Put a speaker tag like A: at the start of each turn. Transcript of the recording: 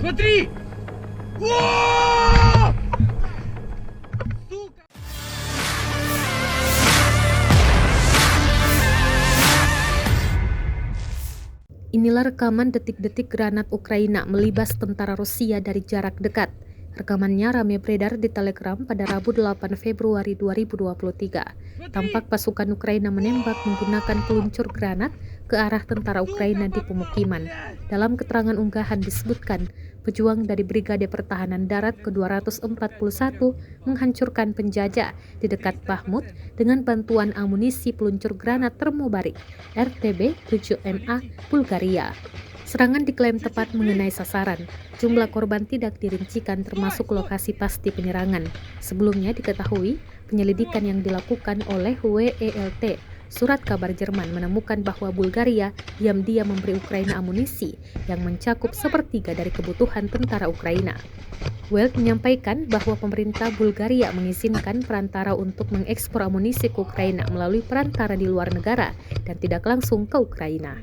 A: Смотри! О! Сука!
B: Inilah rekaman detik-detik granat Ukraina melibas tentara Rusia dari jarak dekat. Rekamannya ramai beredar di Telegram pada Rabu 8 Februari 2023. Tampak pasukan Ukraina menembak menggunakan peluncur granat ke arah tentara Ukraina di pemukiman. Dalam keterangan unggahan disebutkan, pejuang dari Brigade Pertahanan Darat ke-241 menghancurkan penjajah di dekat Bakhmut dengan bantuan amunisi peluncur granat termobarik RTB 7MA Bulgaria. Serangan diklaim tepat mengenai sasaran. Jumlah korban tidak dirincikan termasuk lokasi pasti penyerangan. Sebelumnya diketahui penyelidikan yang dilakukan oleh WELT, surat kabar Jerman, menemukan bahwa Bulgaria diam-diam memberi Ukraina amunisi yang mencakup sepertiga dari kebutuhan tentara Ukraina. Welt menyampaikan bahwa pemerintah Bulgaria mengizinkan perantara untuk mengekspor amunisi ke Ukraina melalui perantara di luar negara dan tidak langsung ke Ukraina.